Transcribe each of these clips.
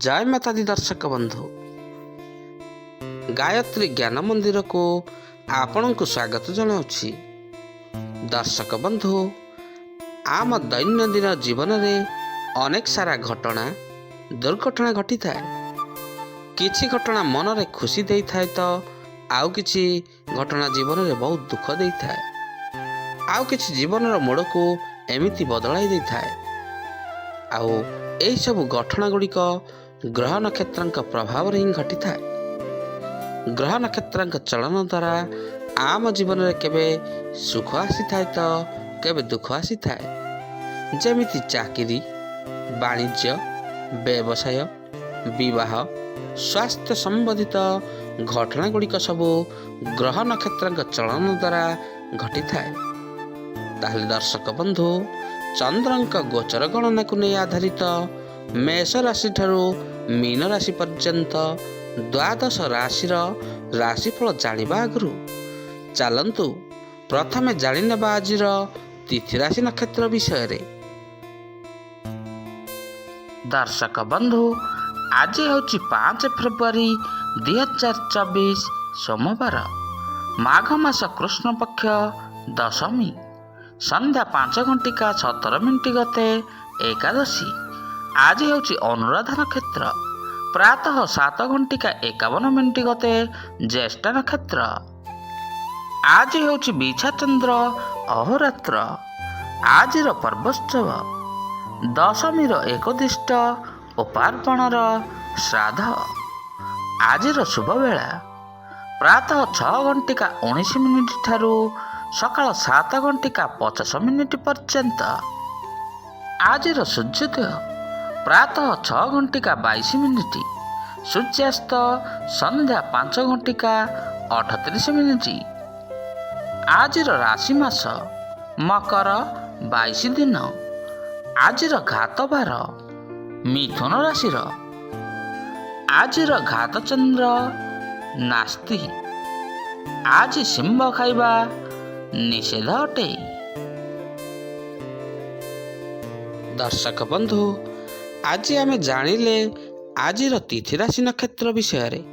जय माता दी दर्शक बंधु गायत्री ज्ञान मंदिर को आपण को स्वागत जनाऊँगी। दर्शक बंधु आम दैनंदिन जीवन में अनेक सारा घटना दुर्घटना घटी थाए। किछि घटना मन रे खुशी दे थाए तो आउ किछि घटना जीवन में बहुत दुख दे थाए। आउ किछि जीवन मोड़ को एमिति बदलाई दे थाए। आउ एही सब घटना गुड़िक ग्रह नक्षत्र प्रभाव ही घटी थाए। ग्रह नक्षत्र चलन द्वारा आम जीवन में केबे सुख आसी थाए तो केबे दुख आसी थाए। जेमिति चाकरी, वाणिज्य, व्यवसाय, विवाह, स्वास्थ्य संबंधित घटना गुड़िक सबू ग्रह नक्षत्र चलन द्वारा घटी थाए। ताहले दर्शक बंधु चंद्रंक गोचर गणना को नहीं आधारित मेष राशि ठारू मीन राशि पर्यंत द्वादश राशि राशिफल जानिबा आगु चलंतु प्रथमे जानिनेबा आजिर तिथि राशि नक्षत्र विषय रे। दर्शक बंधु आज होची 5 फेब्रुआरी 2024 सोमवार माघ मास कृष्ण पक्ष दशमी संध्या 5:17 गते एकादशी। आज होची अनुराधा नक्षत्र प्रातः 7:51 गते ज्येष्ठ नक्षत्र। आज होची बिछा चंद्र अहोरात्र। आजिर पर्वोत्सव दशमीर एकदिष्ट और पार्वणर श्राद्ध। आजिर शुभ बेला प्रातः 6:19 ठारू सकाळ 7:50 पर्यंत। आजिर सूर्योदय प्रातः 6:22 सूर्यास्त संध्या 5:38। आजिर राशि मास मकर 22 दिन। आजिर घात बार मिथुन राशिर। आजिर घात चंद्र नास्ति। आज सिंह खाइबा निषेध अटे। दर्शक बंधु आज आमे जानिले आजिर तिथि राशि नक्षत्र विषय रे।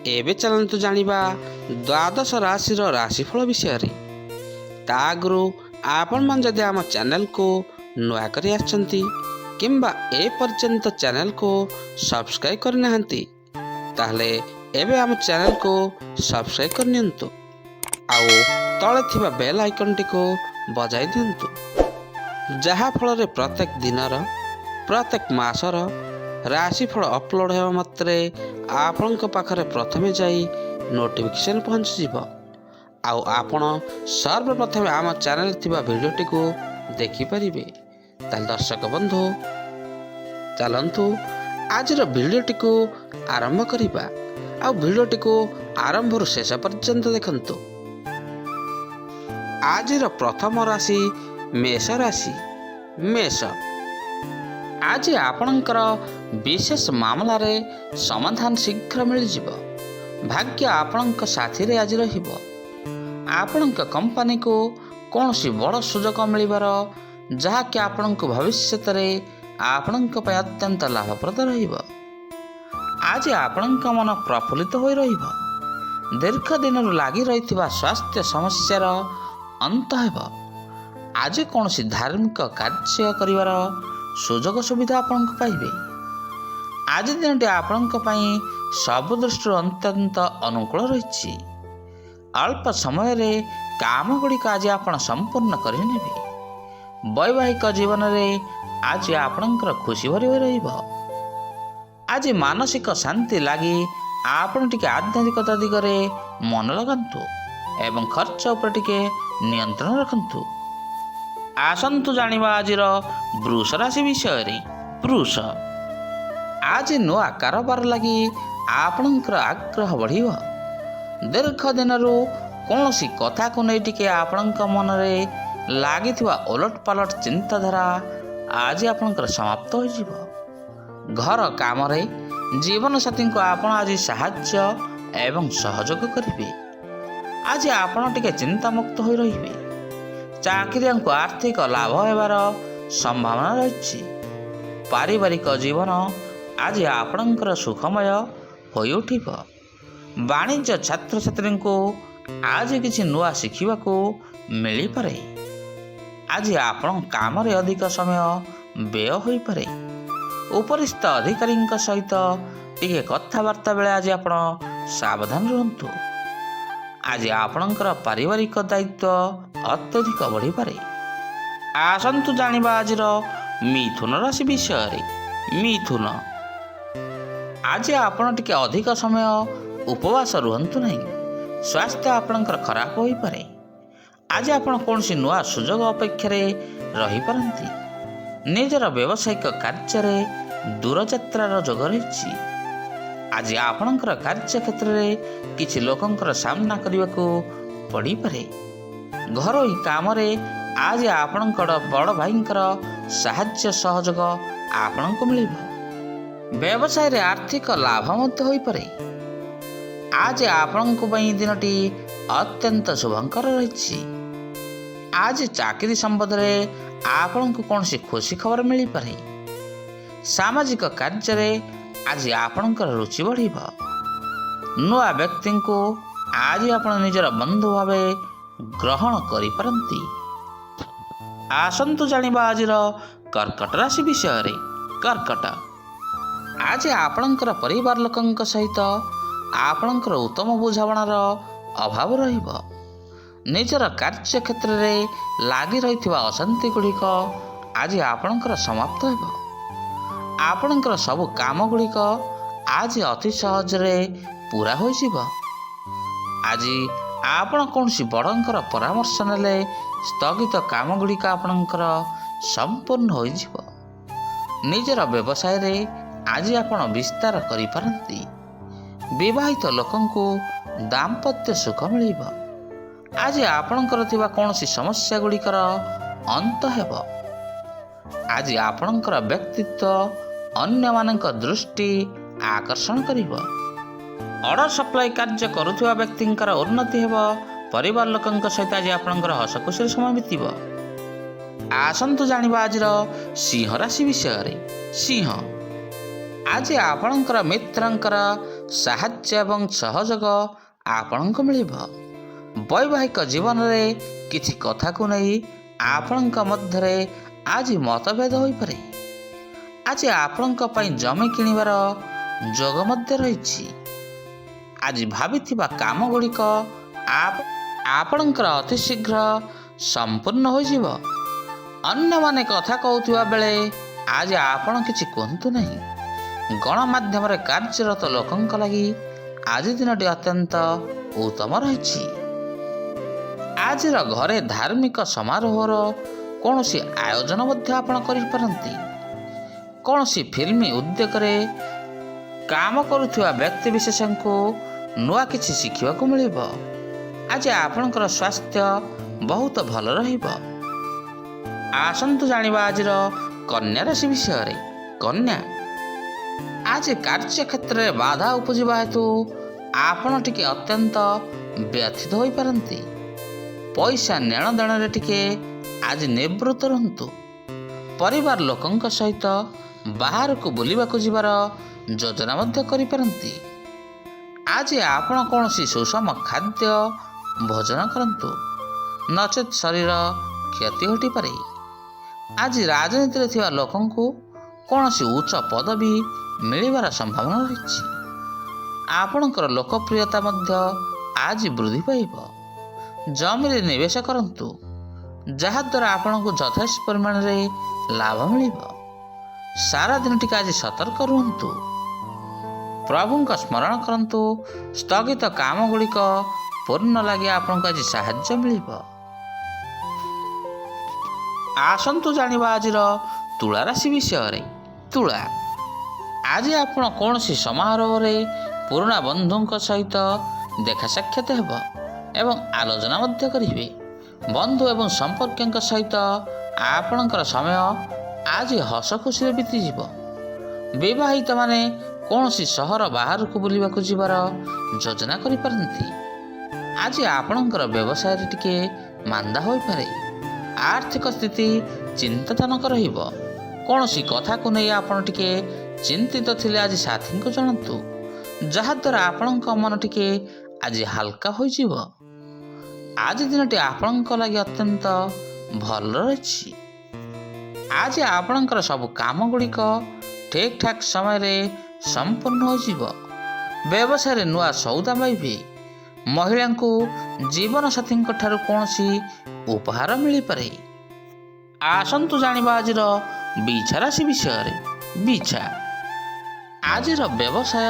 एबे चलंतु जानिबा द्वादश राशि राशिफल विषय रे। ता आगु आपण मन जदि आम चैनल को नुआ करी आछंती किंबा ए पर्यंत चैनल को सब्सक्राइब करनाहंती ताहले एबे आम चैनल को सब्सक्राइब करनियंतु आउ तले थिबा बेल आइकन टी को बजाई दियंतु जहा फल रे प्रत्येक दिनर प्रत्येक मासर राशिफल अपलोड हेबा मात्रे आपनक पाखरे प्रथमे जाई नोटिफिकेशन पहुंच जिवो। आउ आपण सर्वप्रथमे आम चैनल थिबा वीडियो टी को देखि परिबे। ताल दर्शक बंधु चलंतु आजिर वीडियो टी को आरंभ करिबा। आउ वीडियो टी को आरंभ रु शेष पर्यंत देखंतु। आजिर प्रथम राशि मेष राशि। मेष आज आपणकर विशेष मामला रे समाधान शीघ्र मिल जिवो। भाग्य आपणक साथी रे आज रहिबो। आपणक कंपनी को कौनसी बड़ सुजोग मिलिबार जहा कि आपणक भविष्य रे आपणक पय अत्यंत लाभप्रद रहिबो। आज आपणक मन प्रफुल्लित होई रहिबो। दीर्घ दिन लागि रहिथिबा स्वास्थ्य समस्यार अंत हेबो। आज कौनसी धार्मिक कार्य करिवार सुजोग सुविधा आपन पाइबे। आज दिनटी आपन सब दृष्टि अत्यंत अनुकूल रही। अल्प समय रे काम गुड़िक आज आपण संपूर्ण करें। वैवाहिक जीवन रे आज आपणकर खुशी भरी रहिबो। आज मानसिक शांति लगी आपण टिके आध्यात्मिकता दिगरे मन लगांतु एवं खर्च उपर टिके नियंत्रण रखंतु। आसंतु जानिबा आजिर वृष राशि विषय रे। वृष आज नुआ कारोबार लगी आपणकर आग्रह बढ़िबो। दीर्घ दिनरु कौनसी कथा को नहीं टिके आपणक मन रे लागिथिबा ओलट पालट चिंताधारा आज आपणकर समाप्त हो जिवो। घर काम रे जीवन साथी को आपण आज साहाय्य एवं सहयोग करिवे। आज आपण टिके चिंता मुक्त होई रहिबे। चाकरी को आर्थिक लाभ हेबार संभावना रही। पारिवारिक जीवन ଆଜି ଆପଣଙ୍କର ସୁଖମୟ ହୋଇଉଠିବ। ବାଣିଜ୍ୟ ଛାତ୍ରଛାତ୍ରୀଙ୍କୁ ଆଜି କିଛି ନୂଆ ଶିଖିବାକୁ ମିଳିପାରେ। ଆଜି ଆପଣଙ୍କ କାମରେ ଅଧିକ ସମୟ ବ୍ୟୟ ହୋଇପାରେ। ଉପରିସ୍ଥ ଅଧିକାରୀଙ୍କ ସହିତ ଟିକେ କଥାବାର୍ତ୍ତା ବେଳେ ଆଜି ଆପଣ ସାବଧାନ ରୁହନ୍ତୁ। ଆଜି ଆପଣଙ୍କର ପାରିବାରିକ ଦାୟିତ୍ୱ ଅତ୍ୟଧିକ ବଢ଼ିପାରେ। ଆସନ୍ତୁ ଜାଣିବା ଆଜିର ମିଥୁନ ରାଶି ବିଷୟରେ। ମିଥୁନ, ଆଜି ଆପଣ ଟିକେ ଅଧିକ ସମୟ ଉପବାସ ରୁହନ୍ତୁ ନାହିଁ। ସ୍ୱାସ୍ଥ୍ୟ ଆପଣଙ୍କର ଖରାପ ହୋଇପାରେ। ଆଜି ଆପଣ କୌଣସି ନୂଆ ସୁଯୋଗ ଅପେକ୍ଷାରେ ରହିପାରନ୍ତି। ନିଜର ବ୍ୟବସାୟିକ କାର୍ଯ୍ୟରେ ଦୂରଯାତ୍ରାର ଯୋଗ ରହିଛି। ଆଜି ଆପଣଙ୍କର କାର୍ଯ୍ୟକ୍ଷେତ୍ରରେ କିଛି ଲୋକଙ୍କର ସାମ୍ନା କରିବାକୁ ପଡ଼ିପାରେ। ଘରୋଇ କାମରେ ଆଜି ଆପଣଙ୍କର ବଡ଼ ଭାଇଙ୍କର ସାହାଯ୍ୟ ସହଯୋଗ ଆପଣଙ୍କୁ ମିଳିବ। ବ୍ୟବସାୟରେ ଆର୍ଥିକ ଲାଭ ମଧ୍ୟ ହୋଇପାରେ। ଆଜି ଆପଣଙ୍କ ପାଇଁ ଦିନଟି ଅତ୍ୟନ୍ତ ଶୁଭଙ୍କର ରହିଛି। ଆଜି ଚାକିରି ସମ୍ବନ୍ଧରେ ଆପଣଙ୍କୁ କୌଣସି ଖୁସି ଖବର ମିଳିପାରେ। ସାମାଜିକ କାର୍ଯ୍ୟରେ ଆଜି ଆପଣଙ୍କର ରୁଚି ବଢ଼ିବ। ନୂଆ ବ୍ୟକ୍ତିଙ୍କୁ ଆଜି ଆପଣ ନିଜର ବନ୍ଧୁ ଭାବେ ଗ୍ରହଣ କରିପାରନ୍ତି। ଆସନ୍ତୁ ଜାଣିବା ଆଜିର କର୍କଟ ରାଶି ବିଷୟରେ। କର୍କଟ, ଆଜି ଆପଣଙ୍କର ପରିବାର ଲୋକଙ୍କ ସହିତ ଆପଣଙ୍କର ଉତ୍ତମ ବୁଝାମଣାର ଅଭାବ ରହିବ। ନିଜର କାର୍ଯ୍ୟକ୍ଷେତ୍ରରେ ଲାଗି ରହିଥିବା ଅଶାନ୍ତି ଗୁଡ଼ିକ ଆଜି ଆପଣଙ୍କର ସମାପ୍ତ ହେବ। ଆପଣଙ୍କର ସବୁ କାମ ଗୁଡ଼ିକ ଆଜି ଅତି ସହଜରେ ପୂରା ହୋଇଯିବ। ଆଜି ଆପଣ କୌଣସି ବଡ଼ଙ୍କର ପରାମର୍ଶ ନେଲେ ସ୍ଥଗିତ କାମ ଗୁଡ଼ିକ ଆପଣଙ୍କର ସମ୍ପୂର୍ଣ୍ଣ ହୋଇଯିବ। ନିଜର ବ୍ୟବସାୟରେ ଆଜି ଆପଣ ବିସ୍ତାର କରିପାରନ୍ତି। ବିବାହିତ ଲୋକଙ୍କୁ ଦାମ୍ପତ୍ୟ ସୁଖ ମିଳିବ। ଆଜି ଆପଣଙ୍କର ଥିବା କୌଣସି ସମସ୍ୟା ଗୁଡ଼ିକର ଅନ୍ତ ହେବ। ଆଜି ଆପଣଙ୍କର ବ୍ୟକ୍ତିତ୍ୱ ଅନ୍ୟମାନଙ୍କ ଦୃଷ୍ଟି ଆକର୍ଷଣ କରିବ। ଅର୍ଡ଼ର ସପ୍ଲାଇ କାର୍ଯ୍ୟ କରୁଥିବା ବ୍ୟକ୍ତିଙ୍କର ଉନ୍ନତି ହେବ। ପରିବାର ଲୋକଙ୍କ ସହିତ ଆଜି ଆପଣଙ୍କର ହସଖୁସିର ସମୟ ବିତିବ। ଆସନ୍ତୁ ଜାଣିବା ଆଜିର ସିଂହ ରାଶି ବିଷୟରେ। ସିଂହ, ଆଜି ଆପଣଙ୍କର ମିତ୍ରଙ୍କର ସାହାଯ୍ୟ ଏବଂ ସହଯୋଗ ଆପଣଙ୍କୁ ମିଳିବ। ବୈବାହିକ ଜୀବନରେ କିଛି କଥାକୁ ନେଇ ଆପଣଙ୍କ ମଧ୍ୟରେ ଆଜି ମତଭେଦ ହୋଇପାରେ। ଆଜି ଆପଣଙ୍କ ପାଇଁ ଜମି କିଣିବାର ଯୋଗ ମଧ୍ୟ ରହିଛି। ଆଜି ଭାବିଥିବା କାମ ଗୁଡ଼ିକ ଆପଣଙ୍କର ଅତି ଶୀଘ୍ର ସମ୍ପୂର୍ଣ୍ଣ ହୋଇଯିବ। ଅନ୍ୟମାନେ କଥା କହୁଥିବା ବେଳେ ଆଜି ଆପଣ କିଛି କୁହନ୍ତୁ ନାହିଁ। ଗଣମାଧ୍ୟମରେ କାର୍ଯ୍ୟରତ ଲୋକଙ୍କ ଲାଗି ଆଜି ଦିନଟି ଅତ୍ୟନ୍ତ ଉତ୍ତମ ରହିଛି। ଆଜିର ଘରେ ଧାର୍ମିକ ସମାରୋହର କୌଣସି ଆୟୋଜନ ମଧ୍ୟ ଆପଣ କରିପାରନ୍ତି। କୌଣସି ଫିଲ୍ମ ଉଦ୍ୟୋଗରେ କାମ କରୁଥିବା ବ୍ୟକ୍ତିବିଶେଷଙ୍କୁ ନୂଆ କିଛି ଶିଖିବାକୁ ମିଳିବ। ଆଜି ଆପଣଙ୍କର ସ୍ୱାସ୍ଥ୍ୟ ବହୁତ ଭଲ ରହିବ। ଆସନ୍ତୁ ଜାଣିବା ଆଜିର କନ୍ୟା ରାଶି ବିଷୟରେ। କନ୍ୟା, ଆଜି କାର୍ଯ୍ୟକ୍ଷେତ୍ରରେ ବାଧା ଉପୁଜିବା ହେତୁ ଆପଣ ଟିକେ ଅତ୍ୟନ୍ତ ବ୍ୟଥିତ ହୋଇପାରନ୍ତି। ପଇସା ନେଣଦେଣରେ ଟିକେ ଆଜି ନିବୃତ୍ତ ରୁହନ୍ତୁ। ପରିବାର ଲୋକଙ୍କ ସହିତ ବାହାରକୁ ବୁଲିବାକୁ ଯିବାର ଯୋଜନା ମଧ୍ୟ କରିପାରନ୍ତି। ଆଜି ଆପଣ କୌଣସି ସୁଷମ ଖାଦ୍ୟ ଭୋଜନ କରନ୍ତୁ, ନଚେତ୍ ଶରୀର କ୍ଷତି ଘଟିପାରେ। ଆଜି ରାଜନୀତିରେ ଥିବା ଲୋକଙ୍କୁ କୌଣସି ଉଚ୍ଚ ପଦବୀ ମିଳିବାର ସମ୍ଭାବନା ରହିଛି। ଆପଣଙ୍କର ଲୋକପ୍ରିୟତା ମଧ୍ୟ ଆଜି ବୃଦ୍ଧି ପାଇବ। ଜମିରେ ନିବେଶ କରନ୍ତୁ, ଯାହାଦ୍ୱାରା ଆପଣଙ୍କୁ ଯଥେଷ୍ଟ ପରିମାଣରେ ଲାଭ ମିଳିବ। ସାରା ଦିନଟିକୁ ଆଜି ସତର୍କ ରୁହନ୍ତୁ। ପ୍ରଭୁଙ୍କ ସ୍ମରଣ କରନ୍ତୁ। ସ୍ଥଗିତ କାମ ଗୁଡ଼ିକ ପୂର୍ଣ୍ଣ ଲାଗି ଆପଣଙ୍କୁ ଆଜି ସାହାଯ୍ୟ ମିଳିବ। ଆସନ୍ତୁ ଜାଣିବା ଆଜିର ତୁଳା ରାଶି ବିଷୟରେ। ତୁଳା, ଆଜି ଆପଣ କୌଣସି ସମାରୋହରେ ପୁରୁଣା ବନ୍ଧୁଙ୍କ ସହିତ ଦେଖା ସାକ୍ଷାତ ହେବ ଏବଂ ଆଲୋଚନା ମଧ୍ୟ କରିବେ। ବନ୍ଧୁ ଏବଂ ସମ୍ପର୍କୀୟଙ୍କ ସହିତ ଆପଣଙ୍କର ସମୟ ଆଜି ହସ ଖୁସିରେ ବିତିଯିବ। ବିବାହିତମାନେ କୌଣସି ସହର ବାହାରକୁ ବୁଲିବାକୁ ଯିବାର ଯୋଜନା କରିପାରନ୍ତି। ଆଜି ଆପଣଙ୍କର ବ୍ୟବସାୟରେ ଟିକେ ମାନ୍ଦା ହୋଇପାରେ। ଆର୍ଥିକ ସ୍ଥିତି ଚିନ୍ତାଜନକ ରହିବ। କୌଣସି କଥାକୁ ନେଇ ଆପଣ ଟିକେ ଚିନ୍ତିତ ଥିଲେ ଆଜି ସାଥୀଙ୍କୁ ଜଣାନ୍ତୁ, ଯାହାଦ୍ୱାରା ଆପଣଙ୍କ ମନ ଟିକେ ଆଜି ହାଲକା ହୋଇଯିବ। ଆଜି ଦିନଟି ଆପଣଙ୍କ ଲାଗି ଅତ୍ୟନ୍ତ ଭଲ ରହିଛି। ଆଜି ଆପଣଙ୍କର ସବୁ କାମ ଗୁଡ଼ିକ ଠିକ୍ ଠାକ୍ ସମୟରେ ସମ୍ପୂର୍ଣ୍ଣ ହୋଇଯିବ। ବ୍ୟବସାୟରେ ନୂଆ ସଉଦା ପାଇବେ। ମହିଳାଙ୍କୁ ଜୀବନସାଥୀଙ୍କ ଠାରୁ କୌଣସି ଉପହାର ମିଳିପାରେ। ଆସନ୍ତୁ ଜାଣିବା ଆଜିର ବିଛା ରାଶି ବିଷୟରେ। ବିଛା, ଆଜିର ବ୍ୟବସାୟ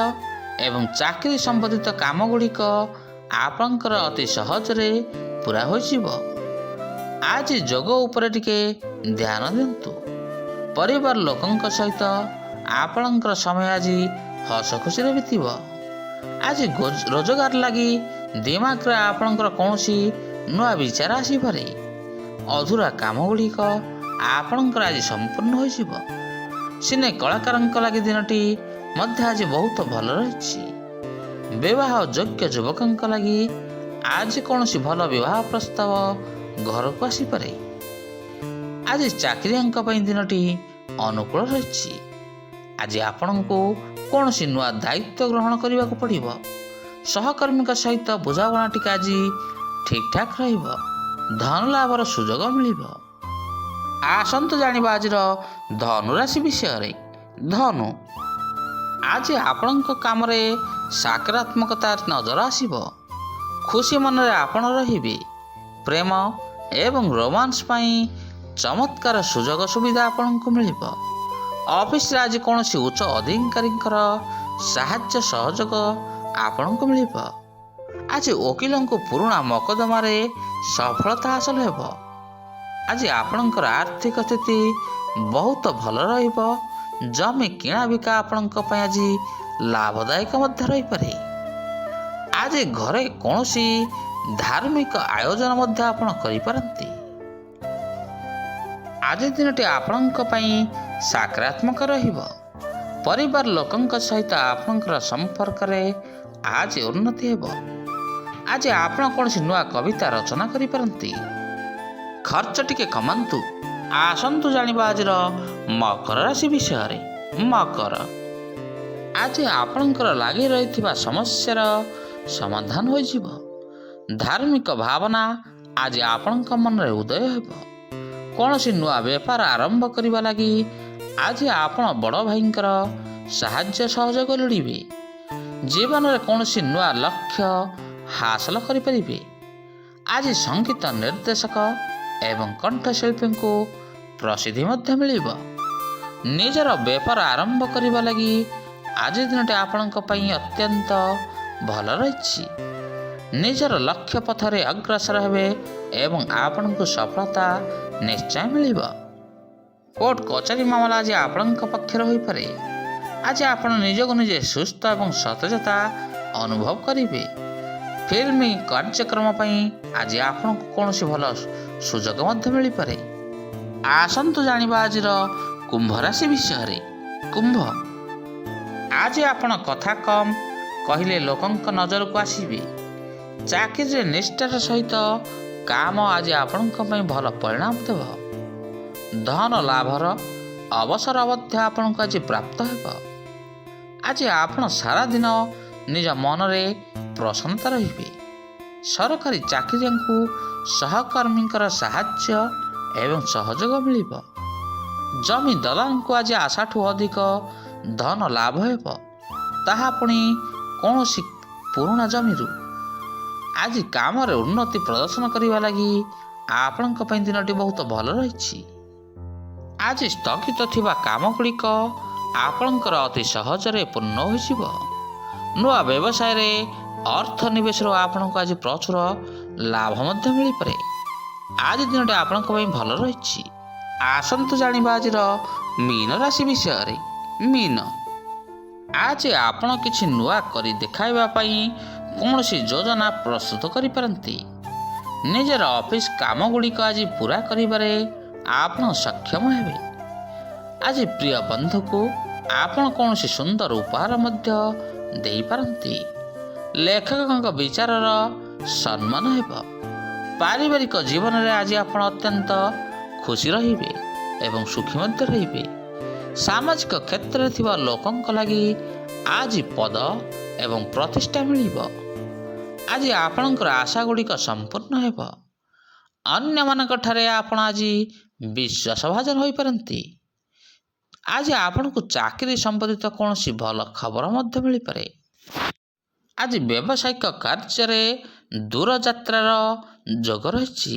ଏବଂ ଚାକିରି ସମ୍ବନ୍ଧିତ କାମ ଗୁଡ଼ିକ ଆପଣଙ୍କର ଅତି ସହଜରେ ପୂରା ହୋଇଯିବ। ଆଜି ଯୋଗ ଉପରେ ଟିକେ ଧ୍ୟାନ ଦିଅନ୍ତୁ। ପରିବାର ଲୋକଙ୍କ ସହିତ ଆପଣଙ୍କର ସମୟ ଆଜି ହସ ଖୁସିରେ ବିତିବ। ଆଜି ରୋଜଗାର ଲାଗି ଦିମାଗରେ ଆପଣଙ୍କର କୌଣସି ନୂଆ ବିଚାର ଆସିପାରେ। ଅଧୁରା କାମ ଗୁଡ଼ିକ ଆପଣଙ୍କର ଆଜି ସମ୍ପୂର୍ଣ୍ଣ ହୋଇଯିବ। ସିନେ କଳାକାରଙ୍କ ଲାଗି ଦିନଟି ମଧ୍ୟ ଆଜି ବହୁତ ଭଲ ରହିଛି। ବିବାହ ଯୋଗ୍ୟ ଯୁବକଙ୍କ ଲାଗି ଆଜି କୌଣସି ଭଲ ବିବାହ ପ୍ରସ୍ତାବ ଘରକୁ ଆସିପାରେ। ଆଜି ଚାକିରିଆଙ୍କ ପାଇଁ ଦିନଟି ଅନୁକୂଳ ରହିଛି। ଆଜି ଆପଣଙ୍କୁ କୌଣସି ନୂଆ ଦାୟିତ୍ୱ ଗ୍ରହଣ କରିବାକୁ ପଡ଼ିବ। ସହକର୍ମୀଙ୍କ ସହିତ ବୁଝାମଣା ଟିକେ ଆଜି ଠିକ୍ ଠାକ୍ ରହିବ। ଧନ ଲାଭର ସୁଯୋଗ ମିଳିବ। ଆସନ୍ତୁ ଜାଣିବା ଆଜିର ଧନୁ ରାଶି ବିଷୟରେ। ଧନୁ, ଆଜି ଆପଣଙ୍କ କାମରେ ସକାରାତ୍ମକତା ନଜର ଆସିବ। ଖୁସି ମନରେ ଆପଣ ରହିବେ। ପ୍ରେମ ଏବଂ ରୋମାନ୍ସ ପାଇଁ ଚମତ୍କାର ସୁଯୋଗ ସୁବିଧା ଆପଣଙ୍କୁ ମିଳିବ। ଅଫିସରେ ଆଜି କୌଣସି ଉଚ୍ଚ ଅଧିକାରୀଙ୍କର ସାହାଯ୍ୟ ସହଯୋଗ ଆପଣଙ୍କୁ ମିଳିବ। ଆଜି ଓକିଲଙ୍କୁ ପୁରୁଣା ମକଦ୍ଦମାରେ ସଫଳତା ହାସଲ ହେବ। ଆଜି ଆପଣଙ୍କର ଆର୍ଥିକ ସ୍ଥିତି ବହୁତ ଭଲ ରହିବ। ଜମି କିଣା ବିକା ଆପଣଙ୍କ ପାଇଁ ଆଜି ଲାଭଦାୟକ ମଧ୍ୟ ରହିପାରେ। ଆଜି ଘରେ କୌଣସି ଧାର୍ମିକ ଆୟୋଜନ ମଧ୍ୟ ଆପଣ କରିପାରନ୍ତି। ଆଜି ଦିନଟି ଆପଣଙ୍କ ପାଇଁ ସକାରାତ୍ମକ ରହିବ। ପରିବାର ଲୋକଙ୍କ ସହିତ ଆପଣଙ୍କର ସମ୍ପର୍କରେ ଆଜି ଉନ୍ନତି ହେବ। ଆଜି ଆପଣ କୌଣସି ନୂଆ କବିତା ରଚନା କରିପାରନ୍ତି। ଖର୍ଚ୍ଚ ଟିକେ କମାନ୍ତୁ। ଆସନ୍ତୁ ଜାଣିବା ଆଜିର ମକର ରାଶି ବିଷୟରେ। ମକର, ଆଜି ଆପଣଙ୍କର ଲାଗି ରହିଥିବା ସମସ୍ୟାର ସମାଧାନ ହୋଇଯିବ। ଧାର୍ମିକ ଭାବନା ଆଜି ଆପଣଙ୍କ ମନରେ ଉଦୟ ହେବ। କୌଣସି ନୂଆ ବେପାର ଆରମ୍ଭ କରିବା ଲାଗି ଆଜି ଆପଣ ବଡ଼ ଭାଇଙ୍କର ସାହାଯ୍ୟ ସହଯୋଗ ଲୋଡ଼ିବେ। ଜୀବନରେ କୌଣସି ନୂଆ ଲକ୍ଷ୍ୟ ହାସଲ କରିପାରିବେ। ଆଜି ସଙ୍ଗୀତ ନିର୍ଦ୍ଦେଶକ ଏବଂ କଣ୍ଠଶିଳ୍ପୀଙ୍କୁ ପ୍ରସିଦ୍ଧି ମଧ୍ୟ ମିଳିବ। ନିଜର ବେପାର ଆରମ୍ଭ କରିବା ଲାଗି ଆଜି ଦିନଟି ଆପଣଙ୍କ ପାଇଁ ଅତ୍ୟନ୍ତ ଭଲ ରହିଛି। ନିଜର ଲକ୍ଷ୍ୟ ପଥରେ ଅଗ୍ରସର ହେବେ ଏବଂ ଆପଣଙ୍କୁ ସଫଳତା ନିଶ୍ଚୟ ମିଳିବ। କୋର୍ଟ କଚେରୀ ମାମଲା ଆଜି ଆପଣଙ୍କ ପକ୍ଷରେ ହୋଇପାରେ। ଆଜି ଆପଣ ନିଜକୁ ନିଜେ ସୁସ୍ଥ ଏବଂ ସତେଜତା ଅନୁଭବ କରିବେ। ଫିଲ୍ମ କାର୍ଯ୍ୟକ୍ରମ ପାଇଁ ଆଜି ଆପଣଙ୍କୁ କୌଣସି ଭଲ ସୁଯୋଗ ମଧ୍ୟ ମିଳିପାରେ। ଆସନ୍ତୁ ଜାଣିବା ଆଜିର କୁମ୍ଭ ରାଶି ବିଷୟରେ। କୁମ୍ଭ, ଆଜି ଆପଣ କଥା କମ୍ କହିଲେ ଲୋକଙ୍କ ନଜରକୁ ଆସିବେ। ଚାକିରିରେ ନିଷ୍ଠାର ସହିତ କାମ ଆଜି ଆପଣଙ୍କ ପାଇଁ ଭଲ ପରିଣାମ ଦେବ। ଧନ ଲାଭର ଅବସର ମଧ୍ୟ ଆପଣଙ୍କୁ ଆଜି ପ୍ରାପ୍ତ ହେବ। ଆଜି ଆପଣ ସାରାଦିନ ନିଜ ମନରେ ପ୍ରସନ୍ନତା ରହିବେ। ସରକାରୀ ଚାକିରିଆଙ୍କୁ ସହକର୍ମୀଙ୍କର ସାହାଯ୍ୟ ଏବଂ ସହଯୋଗ ମିଳିବ। ଜମି ଦଲାଲଙ୍କୁ ଆଜି ଆଶାଠୁ ଅଧିକ ଧନ ଲାଭ ହେବ। ତାହା ପୁଣି କୌଣସି ପୁରୁଣା ଜମିରୁ। ଆଜି କାମରେ ଉନ୍ନତି ପ୍ରଦର୍ଶନ କରିବା ଲାଗି ଆପଣଙ୍କ ପାଇଁ ଦିନଟି ବହୁତ ଭଲ ରହିଛି। ଆଜି ସ୍ଥଗିତ ଥିବା କାମ ଗୁଡ଼ିକ ଆପଣଙ୍କର ଅତି ସହଜରେ ପୂର୍ଣ୍ଣ ହୋଇଯିବ। ନୂଆ ବ୍ୟବସାୟରେ ଅର୍ଥ ନିବେଶରୁ ଆପଣଙ୍କୁ ଆଜି ପ୍ରଚୁର ଲାଭ ମଧ୍ୟ ମିଳିପାରେ। ଆଜି ଦିନଟି ଆପଣଙ୍କ ପାଇଁ ଭଲ ରହିଛି। ଆସନ୍ତୁ ଜାଣିବା ଆଜିର ମୀନ ରାଶି ବିଷୟରେ। ମୀନ, ଆଜି ଆପଣ କିଛି ନୂଆ କରି ଦେଖାଇବା ପାଇଁ କୌଣସି ଯୋଜନା ପ୍ରସ୍ତୁତ କରିପାରନ୍ତି। ନିଜର ଅଫିସ୍ କାମ ଗୁଡ଼ିକ ଆଜି ପୂରା କରିବାରେ ଆପଣ ସକ୍ଷମ ହେବେ। ଆଜି ପ୍ରିୟ ବନ୍ଧୁକୁ ଆପଣ କୌଣସି ସୁନ୍ଦର ଉପହାର ମଧ୍ୟ ଦେଇପାରନ୍ତି। ଲେଖକଙ୍କ ବିଚାରର ସମ୍ମାନ ହେବ। ପାରିବାରିକ ଜୀବନରେ ଆଜି ଆପଣ ଅତ୍ୟନ୍ତ ଖୁସି ରହିବେ ଏବଂ ସୁଖୀ ମଧ୍ୟ ରହିବେ। ସାମାଜିକ କ୍ଷେତ୍ରରେ ଥିବା ଲୋକଙ୍କ ଲାଗି ଆଜି ପଦ ଏବଂ ପ୍ରତିଷ୍ଠା ମିଳିବ। ଆଜି ଆପଣଙ୍କର ଆଶା ଗୁଡ଼ିକ ସମ୍ପୂର୍ଣ୍ଣ ହେବ। ଅନ୍ୟମାନଙ୍କ ଠାରେ ଆପଣ ଆଜି ବିଶ୍ୱାସଭାଜନ ହୋଇପାରନ୍ତି। ଆଜି ଆପଣଙ୍କୁ ଚାକିରି ସମ୍ବନ୍ଧିତ କୌଣସି ଭଲ ଖବର ମଧ୍ୟ ମିଳିପାରେ। ଆଜି ବ୍ୟବସାୟିକ କାର୍ଯ୍ୟରେ ଦୂରଯାତ୍ରାର ଯୋଗ ରହିଛି।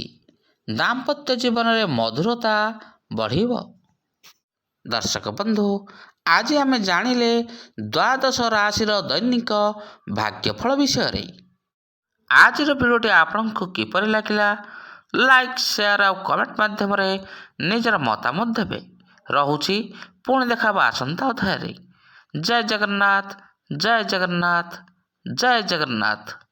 ଦାମ୍ପତ୍ୟ ଜୀବନରେ ମଧୁରତା ବଢ଼ିବ। ଦର୍ଶକ ବନ୍ଧୁ, ଆଜି ଆମେ ଜାଣିଲେ ଦ୍ୱାଦଶ ରାଶିର ଦୈନିକ ଭାଗ୍ୟଫଳ ବିଷୟରେ। ଆଜିର ଭିଡ଼ିଓଟି ଆପଣଙ୍କୁ କିପରି ଲାଗିଲା? ଲାଇକ୍, ସେୟାର ଆଉ କମେଣ୍ଟ ମାଧ୍ୟମରେ ନିଜର ମତାମତ ଦେବେ। ରହୁଛି, ପୁଣି ଦେଖା ହେବା ଆସନ୍ତା ଅଧ୍ୟାୟରେ। ଜୟ ଜଗନ୍ନାଥ, ଜୟ ଜଗନ୍ନାଥ, ଜୟ ଜଗନ୍ନାଥ।